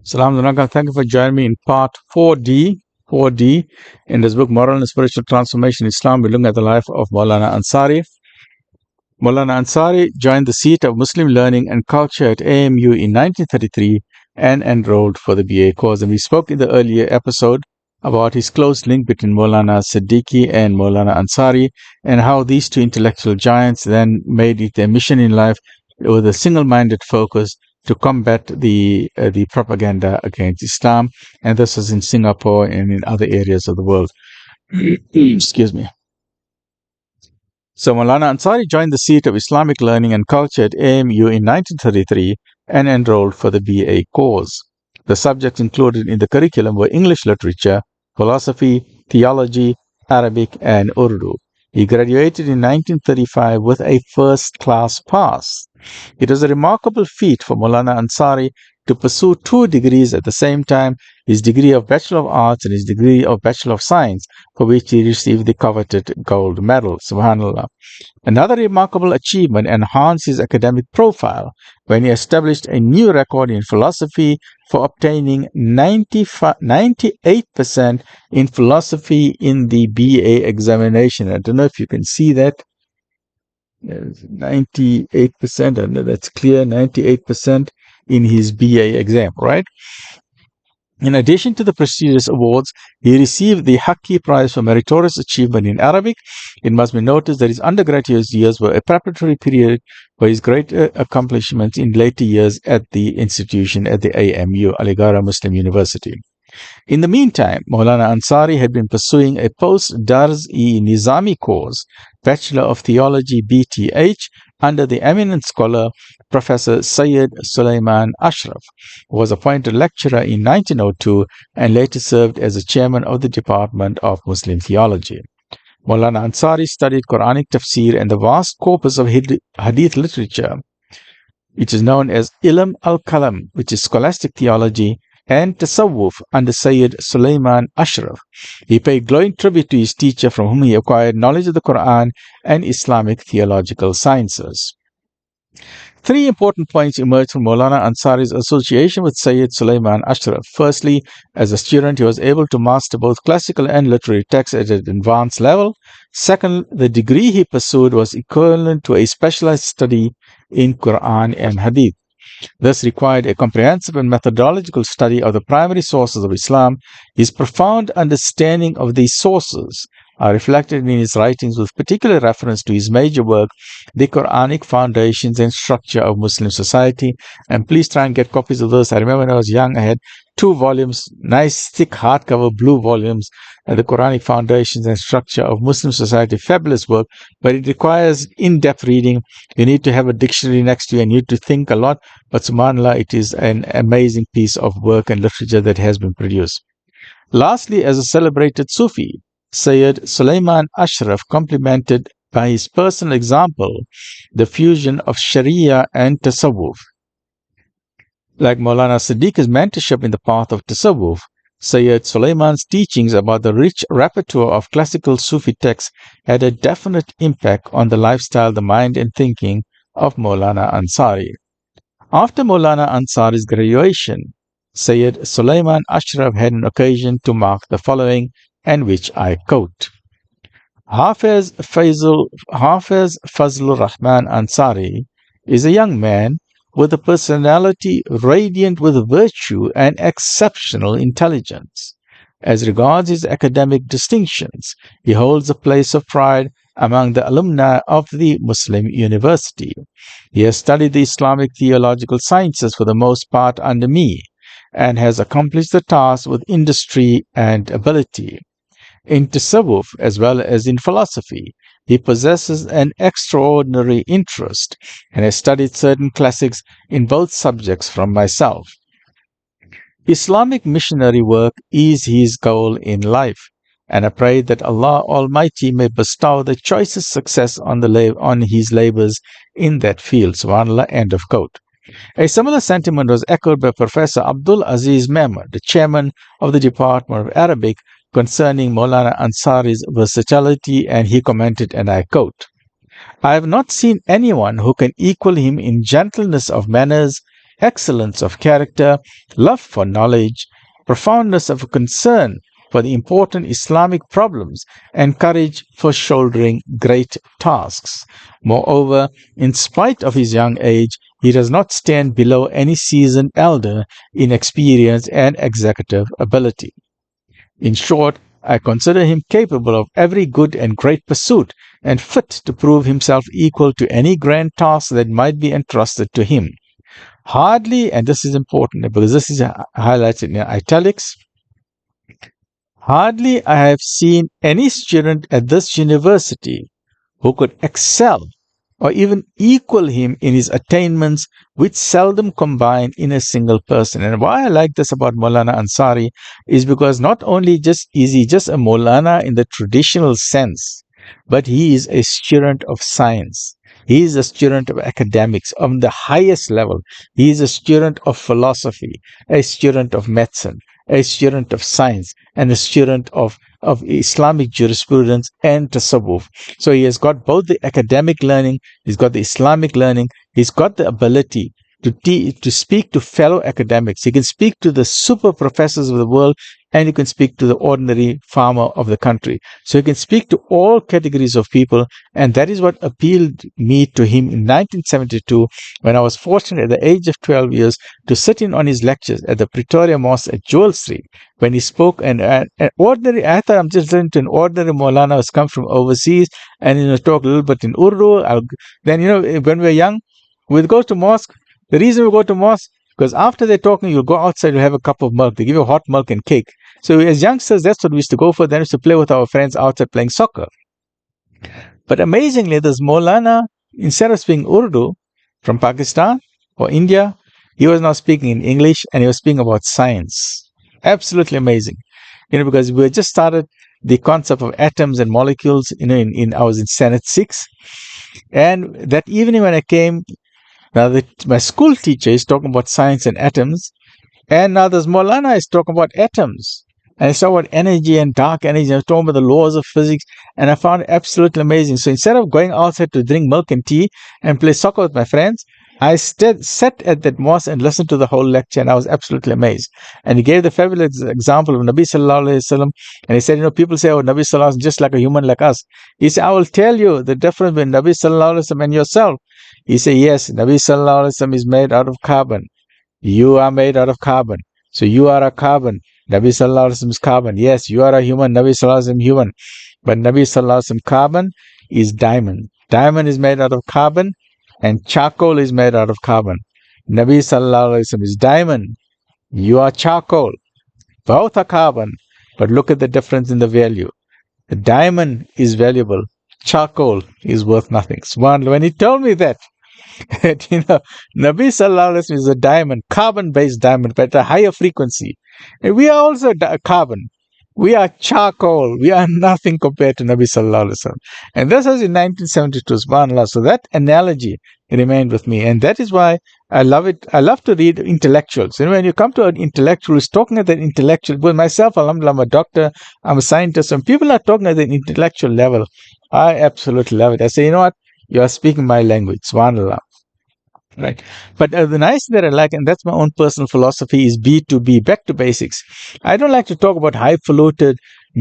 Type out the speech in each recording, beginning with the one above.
Salam alaikum. Thank you for joining me in part 4D. 4D in this book, Moral and Spiritual Transformation in Islam. We're looking at the life of Maulana Ansari. Maulana Ansari joined the seat of Muslim Learning and Culture at AMU in 1933 and enrolled for the BA course. And we spoke in the earlier episode about his close link between Maulana Siddiqui and Maulana Ansari, and how these two intellectual giants then made it their mission in life with a single-minded focus to combat the propaganda against Islam, and this was in Singapore and in other areas of the world. Excuse me. So Maulana Ansari joined the seat of Islamic Learning and Culture at AMU in 1933 and enrolled for the BA course. The subjects included in the curriculum were English literature, philosophy, theology, Arabic, and Urdu. He graduated in 1935 with a first-class pass. It was a remarkable feat for Maulana Ansari to pursue 2 degrees at the same time, his degree of Bachelor of Arts and his degree of Bachelor of Science, for which he received the coveted gold medal. Subhanallah. Another remarkable achievement enhanced his academic profile when he established a new record in philosophy for obtaining 98% in philosophy in the BA examination. I don't know if you can see that. 98%, and that's clear, 98% in his BA exam, right? In addition to the prestigious awards, he received the Haqqi Prize for Meritorious Achievement in Arabic. It must be noticed that his undergraduate years were a preparatory period for his great accomplishments in later years at the institution at the AMU, Aligara Muslim University. In the meantime, Maulana Ansari had been pursuing a post-Darz-e Nizami course, Bachelor of Theology BTH, under the eminent scholar Professor Sayyid Sulaiman Ashraf, who was appointed lecturer in 1902 and later served as the chairman of the Department of Muslim Theology. Maulana Ansari studied Quranic tafsir and the vast corpus of hadith literature, which is known as Ilm al-Kalam, which is scholastic theology, and Tasawwuf under Sayyid Sulaiman Ashraf. He paid glowing tribute to his teacher, from whom he acquired knowledge of the Quran and Islamic theological sciences. 3 important points emerged from Maulana Ansari's association with Sayyid Sulaiman Ashraf. Firstly, as a student, he was able to master both classical and literary texts at an advanced level. Second, the degree he pursued was equivalent to a specialized study in Quran and Hadith. This required a comprehensive and methodological study of the primary sources of Islam. His profound understanding of these sources are reflected in his writings, with particular reference to his major work, The Quranic Foundations and Structure of Muslim Society. And please try and get copies of this. I remember when I was young, I had 2 volumes, nice thick hardcover blue volumes, The Quranic Foundations and Structure of Muslim Society. Fabulous work, but it requires in-depth reading. You need to have a dictionary next to you and you need to think a lot. But subhanAllah, it is an amazing piece of work and literature that has been produced. Lastly, as a celebrated Sufi, Sayyid Sulaiman Ashraf complemented by his personal example the fusion of Sharia and Tasawwuf. Like Maulana Siddiqi's mentorship in the path of Tasawwuf, Sayyid Sulaiman's teachings about the rich repertoire of classical Sufi texts had a definite impact on the lifestyle, the mind and thinking of Maulana Ansari. After Maulana Ansari's graduation, Sayyid Sulaiman Ashraf had an occasion to mark the following, and which I quote: Hafiz Fazlur Rahman Ansari is a young man with a personality radiant with virtue and exceptional intelligence. As regards his academic distinctions, he holds a place of pride among the alumni of the Muslim University. He has studied the Islamic theological sciences for the most part under me, and has accomplished the task with industry and ability. In Tasawwuf as well as in philosophy, he possesses an extraordinary interest and has studied certain classics in both subjects from myself. Islamic missionary work is his goal in life, and I pray that Allah Almighty may bestow the choicest success on his labors in that field. Subhanallah, end of quote. A similar sentiment was echoed by Professor Abdul Aziz Mehmed, the chairman of the Department of Arabic, concerning Maulana Ansari's versatility, and he commented, and I quote, I have not seen anyone who can equal him in gentleness of manners, excellence of character, love for knowledge, profoundness of concern for the important Islamic problems, and courage for shouldering great tasks. Moreover, in spite of his young age, he does not stand below any seasoned elder in experience and executive ability. In short, I consider him capable of every good and great pursuit, and fit to prove himself equal to any grand task that might be entrusted to him. Hardly, and this is important because this is highlighted in italics, hardly I have seen any student at this university who could excel or even equal him in his attainments, which seldom combine in a single person. And why I like this about Maulana Ansari is because not only is he just a Maulana in the traditional sense, but he is a student of science. He is a student of academics on the highest level. He is a student of philosophy, a student of medicine, a student of science, and a student of Islamic jurisprudence and tasawwuf. So he has got both the academic learning, he's got the Islamic learning, he's got the ability to speak to fellow academics. He can speak to the super professors of the world, and he can speak to the ordinary farmer of the country. So he can speak to all categories of people, and that is what appealed me to him in 1972 when I was fortunate at the age of 12 years to sit in on his lectures at the Pretoria Mosque at Jewel Street when he spoke. And I thought I'm just listening to an ordinary Maulana who's come from overseas, and talk a little bit in Urdu. Then when we were young, we'd go to mosque. The reason we go to mosque, because after they're talking, you'll go outside, you'll have a cup of milk. They give you hot milk and cake. So as youngsters, that's what we used to go for. Then we used to play with our friends outside playing soccer. But amazingly, this Maulana, instead of speaking Urdu from Pakistan or India, he was now speaking in English, and he was speaking about science. Absolutely amazing. Because we had just started the concept of atoms and molecules, I was in Senate 6. And that evening when I came, now my school teacher is talking about science and atoms, and now this Maulana is talking about atoms. And it's talking about energy and dark energy. I was talking about the laws of physics, and I found it absolutely amazing. So instead of going outside to drink milk and tea and play soccer with my friends, I sat at that mosque and listened to the whole lecture, and I was absolutely amazed. And he gave the fabulous example of Nabi Sallallahu Alaihi Wasallam, and he said, people say, oh, Nabi Sallallahu Alaihi Wasallam is just like a human like us. He said, I will tell you the difference between Nabi Sallallahu Alaihi Wasallam and yourself. He said, yes, Nabi Sallallahu Alaihi Wasallam is made out of carbon. You are made out of carbon. So you are a carbon. Nabi Sallallahu Alaihi Wasallam is carbon. Yes, you are a human. Nabi Sallallahu Alaihi Wasallam is human. But Nabi Sallallahu Alaihi Wasallam carbon is diamond. Diamond is made out of carbon, and charcoal is made out of carbon. Nabi Sallallahu Alaihi Wasallam is diamond. You are charcoal. Both are carbon. But look at the difference in the value. The diamond is valuable. Charcoal is worth nothing. So when he told me that, Nabi Sallallahu Alaihi Wasallam is a diamond, carbon-based diamond, but at a higher frequency. And we are also carbon. We are charcoal. We are nothing compared to Nabi Sallallahu Alaihi Wasallam. And this was in 1972, subhanAllah. So that analogy remained with me. And that is why I love it. I love to read intellectuals. When you come to an intellectual who's talking at that intellectual, well, myself, alhamdulillah, I'm a doctor, I'm a scientist, and people are talking at the intellectual level, I absolutely love it. I say, you know what? You are speaking my language, subhanAllah. Right. But the nice thing that I like, and that's my own personal philosophy, is B2B, back to basics. I don't like to talk about highfalutin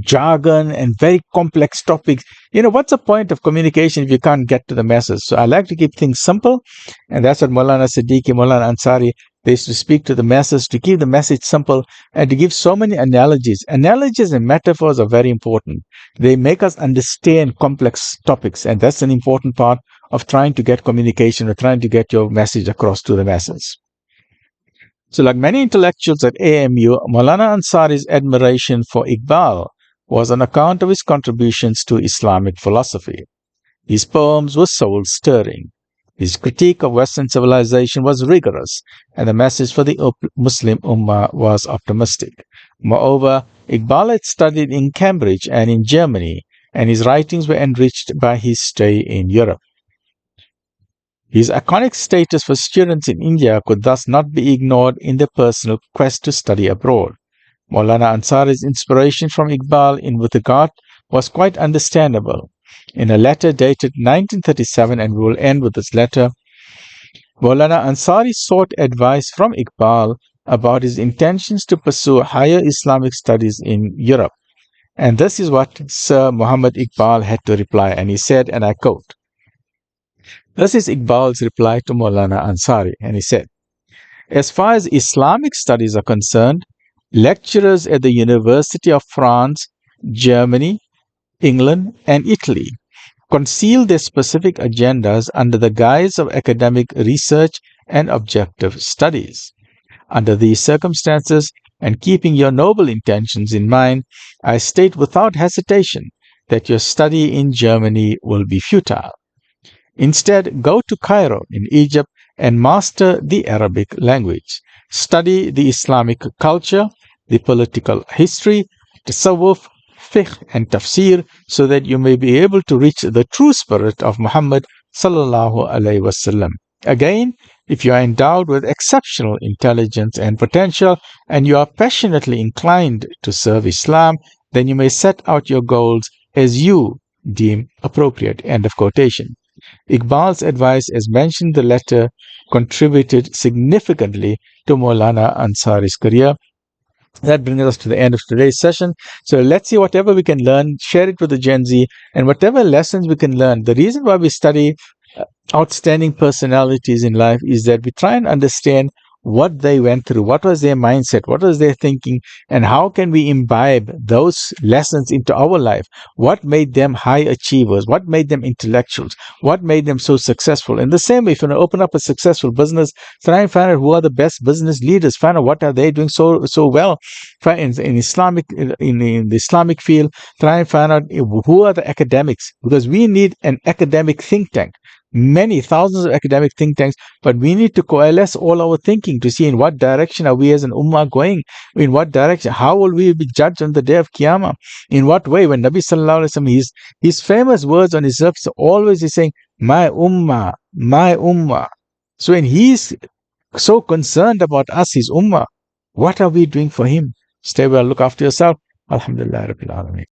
jargon and very complex topics. What's the point of communication if you can't get to the masses? So I like to keep things simple, and that's what Maulana Siddiqui, Maulana Ansari, they used to speak to the masses, to keep the message simple, and to give so many analogies. Analogies and metaphors are very important. They make us understand complex topics, and that's an important part of trying to get communication or trying to get your message across to the masses. So like many intellectuals at AMU, Maulana Ansari's admiration for Iqbal was on account of his contributions to Islamic philosophy. His poems were soul-stirring. His critique of Western civilization was rigorous, and the message for the Muslim Ummah was optimistic. Moreover, Iqbal had studied in Cambridge and in Germany, and his writings were enriched by his stay in Europe. His iconic status for students in India could thus not be ignored in their personal quest to study abroad. Maulana Ansari's inspiration from Iqbal in with regard was quite understandable. In a letter dated 1937, and we will end with this letter, Maulana Ansari sought advice from Iqbal about his intentions to pursue higher Islamic studies in Europe. And this is what Sir Muhammad Iqbal had to reply. And he said, and I quote, this is Iqbal's reply to Maulana Ansari. And he said, as far as Islamic studies are concerned, lecturers at the University of France, Germany, England, and Italy conceal their specific agendas under the guise of academic research and objective studies. Under these circumstances, and keeping your noble intentions in mind, I state without hesitation that your study in Germany will be futile. Instead, go to Cairo in Egypt and master the Arabic language. Study the Islamic culture, the political history, tasawwuf, fiqh and tafsir, so that you may be able to reach the true spirit of Muhammad sallallahu alaihi wasallam. Again, if you are endowed with exceptional intelligence and potential, and you are passionately inclined to serve Islam, then you may set out your goals as you deem appropriate. End of quotation. Iqbal's advice, as mentioned in the letter, contributed significantly to Maulana Ansari's career. That brings us to the end of today's session. So let's see whatever we can learn, share it with the Gen Z, and whatever lessons we can learn. The reason why we study outstanding personalities in life is that we try and understand what they went through, what was their mindset, what was their thinking, and how can we imbibe those lessons into our life. What made them high achievers? What made them intellectuals? What made them so successful? In the same way, if you want to open up a successful business, try and find out who are the best business leaders, find out what are they doing so well. In the Islamic field, try and find out who are the academics, because we need an academic think tank. Many thousands of academic think tanks, but we need to coalesce all our thinking to see in what direction are we as an ummah going, in what direction, how will we be judged on the day of Qiyamah, in what way. When Nabi sallallahu alaihi wasallam, his famous words on his lips always is saying, my ummah, my ummah. So when he's so concerned about us, his ummah, what are we doing for him? Stay well, look after yourself. Alhamdulillah Rabbil Alameen.